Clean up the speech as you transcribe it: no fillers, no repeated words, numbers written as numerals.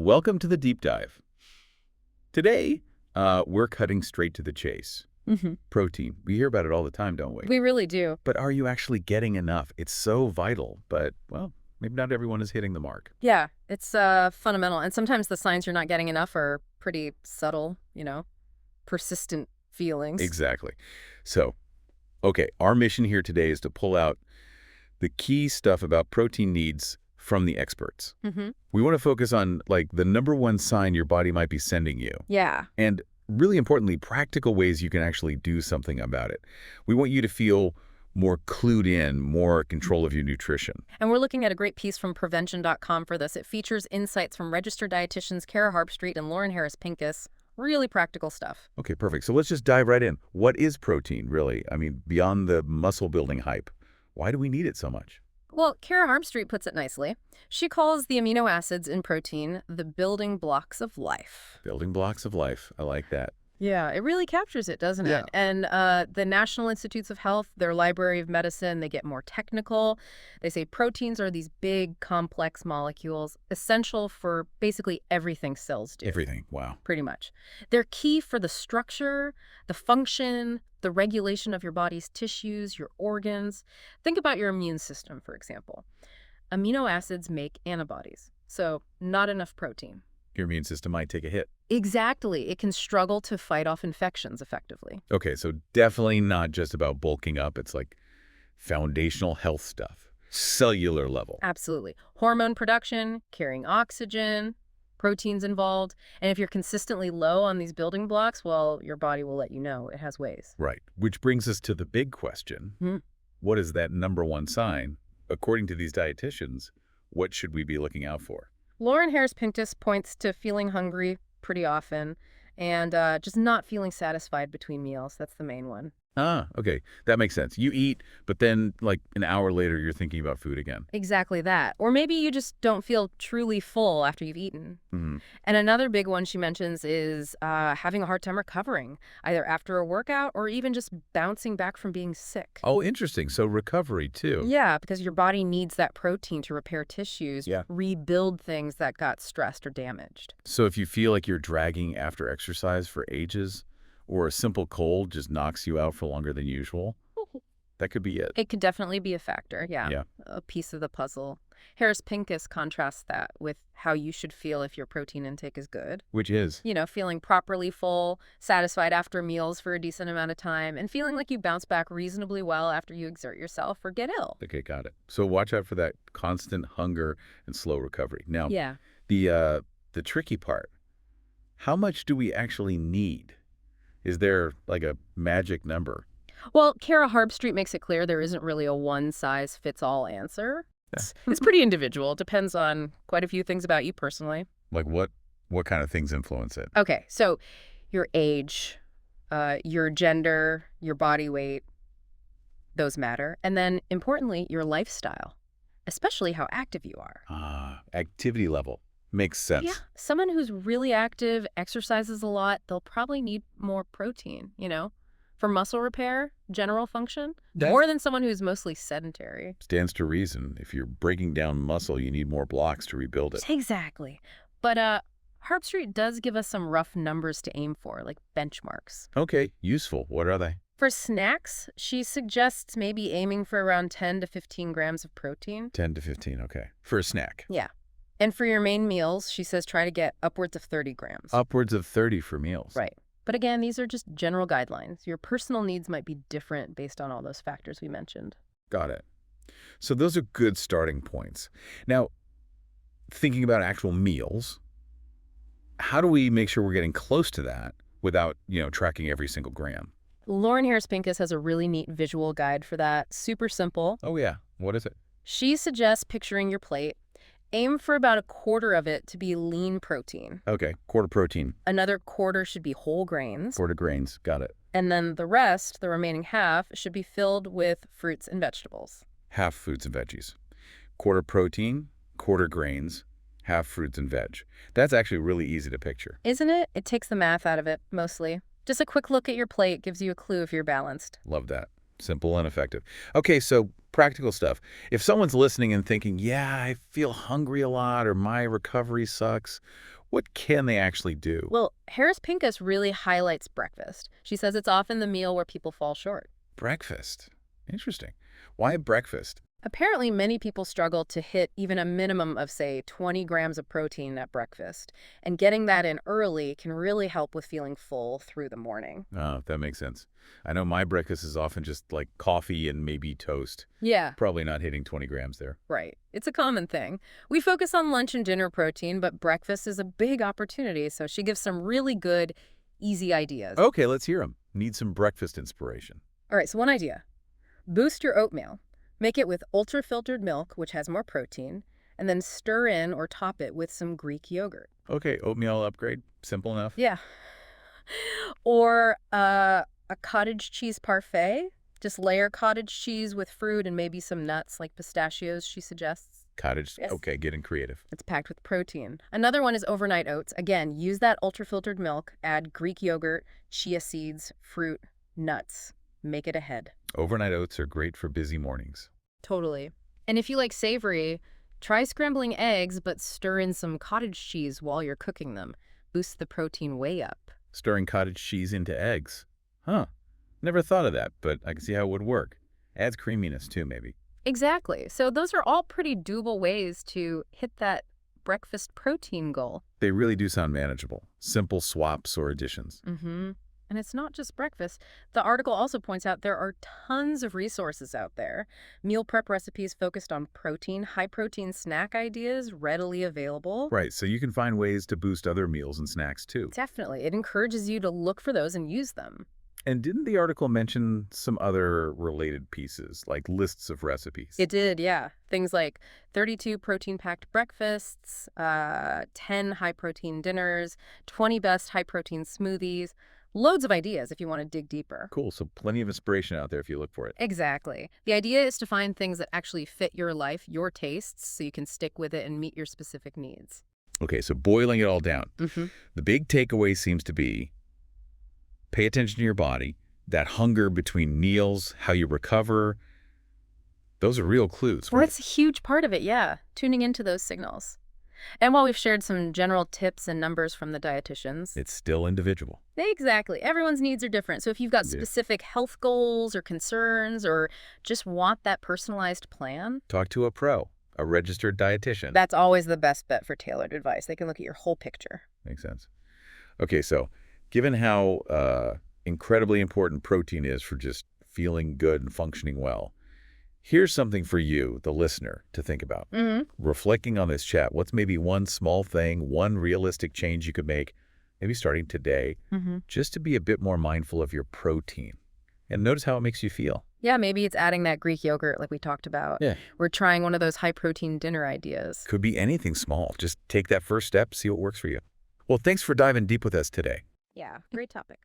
welcome to the deep dive. Today, we're cutting straight to the chase. Protein. We hear about it all the time, don't we? We really do. But are you actually getting enough? It's so vital, but, well, maybe not everyone is hitting the mark. Yeah, it's fundamental. And sometimes the signs you're not getting enough are pretty subtle, persistent feelings. Exactly. So, okay, our mission here today is to pull out the key stuff about protein needs from the experts. We want to focus on, like, the number one sign your body might be sending you. Yeah. And really importantly, practical ways you can actually do something about it. We want you to feel more clued in, more control of your nutrition. And we're looking at a great piece from prevention.com for this. It features insights from registered dietitians Kara Harpstreet and Lauren Harris Pincus. Really practical stuff. Okay, perfect. So let's just dive right in. What is protein, really? I mean, beyond the muscle-building hype, why do we need it so much? Well, Kara Harpstreet puts it nicely. She calls the amino acids in protein the building blocks of life. Building blocks of life. I like that. Yeah, it really captures it, doesn't Yeah. it? And the National Institutes of Health, their Library of Medicine, they get more technical. They say proteins are these big, complex molecules essential for basically everything cells do. Everything. Wow. Pretty much. They're key for the structure, the function, the regulation of your body's tissues, your organs. Think about your immune system, for example. Amino acids make antibodies, so not enough protein. Your immune system might take a hit. Exactly. It can struggle to fight off infections effectively. Okay, so definitely not just about bulking up. It's like foundational health stuff, cellular level. Absolutely. Hormone production, carrying oxygen, proteins involved. And if you're consistently low on these building blocks, well, your body will let you know it has ways. Right, which brings us to the big question. What is that number one sign? According to these dietitians, what should we be looking out for? Lauren Harris Pincus points to feeling hungry pretty often and just not feeling satisfied between meals. That's the main one. Ah, okay. That makes sense. You eat, but then like an hour later, you're thinking about food again. Exactly that. Or maybe you just don't feel truly full after you've eaten. And another big one she mentions is having a hard time recovering, either after a workout or even just bouncing back from being sick. Oh, interesting. So recovery too. Yeah, because your body needs that protein to repair tissues, Yeah. rebuild things that got stressed or damaged. So if you feel like you're dragging after exercise for ages, or a simple cold just knocks you out for longer than usual, that could be it. It could definitely be a factor, Yeah. a piece of the puzzle. Harris Pincus contrasts that with how you should feel if your protein intake is good. Which is? Feeling properly full, satisfied after meals for a decent amount of time, and feeling like you bounce back reasonably well after you exert yourself or get ill. Okay, got it. So watch out for that constant hunger and slow recovery. Now, Yeah. the tricky part, how much do we actually need? Is there like a magic number? Well, Kara Harpstreet makes it clear there isn't really a one-size-fits-all answer. Yeah. It's pretty individual. It depends on quite a few things about you personally. Like what kind of things influence it? Okay, so your age, your gender, your body weight, those matter. And then, importantly, your lifestyle, especially how active you are. Activity level. Makes sense. Yeah, someone who's really active, exercises a lot, they'll probably need more protein, for muscle repair, general function, more than someone who's mostly sedentary. Stands to reason. If you're breaking down muscle, you need more blocks to rebuild it. Exactly. But Harpstreet does give us some rough numbers to aim for, like benchmarks. Okay, useful. What are they? For snacks, she suggests maybe aiming for around 10 to 15 grams of protein. 10 to 15, okay. For a snack. Yeah. And for your main meals, she says try to get upwards of 30 grams. Upwards of 30 for meals. Right. But again, these are just general guidelines. Your personal needs might be different based on all those factors we mentioned. Got it. So those are good starting points. Now, thinking about actual meals, how do we make sure we're getting close to that without, tracking every single gram? Lauren Harris Pincus has a really neat visual guide for that. Super simple. Oh, yeah. What is it? She suggests picturing your plate. Aim for about a quarter of it to be lean protein. Okay, quarter protein. Another quarter should be whole grains. Quarter grains. Got it. And then the rest, the remaining half, should be filled with fruits and vegetables. Half fruits and veggies. Quarter protein, quarter grains, half fruits and veg. That's actually really easy to picture. Isn't it? It takes the math out of it, mostly. Just a quick look at your plate gives you a clue if you're balanced. Love that. Simple and effective. Okay, so practical stuff. If someone's listening and thinking, yeah, I feel hungry a lot or my recovery sucks, What can they actually do? Well, Harris Pincus really highlights breakfast. She says it's often the meal where people fall short. Breakfast. Interesting. Why breakfast? Apparently, many people struggle to hit even a minimum of, say, 20 grams of protein at breakfast. And getting that in early can really help with feeling full through the morning. Oh, that makes sense. I know my breakfast is often just like coffee and maybe toast. Yeah, Probably not hitting 20 grams there. right. It's a common thing. We focus on lunch and dinner protein, but breakfast is a big opportunity, so she gives some really good, easy ideas. Okay, let's hear them. Need some breakfast inspiration. All right, so one idea. Boost your oatmeal. Make it with ultra-filtered milk, which has more protein, and then stir in or top it with some Greek yogurt. Okay, oatmeal upgrade. Simple enough. Yeah. Or a cottage cheese parfait. Just layer cottage cheese with fruit and maybe some nuts like pistachios, she suggests. Cottage. Yes. Okay, getting creative. It's packed with protein. Another one is overnight oats. Again, use that ultra-filtered milk, add Greek yogurt, chia seeds, fruit, nuts. Make it ahead. Overnight oats are great for busy mornings. Totally. And if you like savory, try scrambling eggs, but stir in some cottage cheese while you're cooking them. Boost the protein way up. Stirring cottage cheese into eggs. Huh. Never thought of that, but I can see how it would work. Adds creaminess too, maybe. Exactly. So those are all pretty doable ways to hit that breakfast protein goal. They really do sound manageable. Simple swaps or additions. Mm-hmm. And it's not just breakfast. The article also points out there are tons of resources out there. Meal prep recipes focused on protein, high-protein snack ideas readily available. Right, so you can find ways to boost other meals and snacks too. Definitely. It encourages you to look for those and use them. And didn't the article mention some other related pieces, like lists of recipes? It did, yeah. Things like 32 protein-packed breakfasts, 10 high-protein dinners, 20 best high-protein smoothies. Loads of ideas if you want to dig deeper. Cool, so plenty of inspiration out there if you look for it. Exactly. The idea is to find things that actually fit your life, your tastes, so you can stick with it and meet your specific needs. Okay, so boiling it all down. Mm-hmm. The big takeaway seems to be pay attention to your body, that hunger between meals, how you recover. Those are real clues. Well, right? that's a huge part of it, yeah. Tuning into those signals. And while we've shared some general tips and numbers from the dietitians, It's still individual. exactly, everyone's needs are different. So if you've got Yeah. specific health goals or concerns or just want that personalized plan, Talk to a pro, a registered dietitian. that's always the best bet for tailored advice. They can look at your whole picture. Makes sense. Okay, so given how incredibly important protein is for just feeling good and functioning well, here's something for you, the listener, to think about. Mm-hmm. Reflecting on this chat, what's maybe one small thing, one realistic change you could make, maybe starting today, Mm-hmm. just to be a bit more mindful of your protein? And notice how it makes you feel. Yeah, maybe it's adding that Greek yogurt like we talked about. Yeah. We're trying one of those high-protein dinner ideas. Could be anything small. Just take that first step, see what works for you. Well, thanks for diving deep with us today. Yeah, great topic.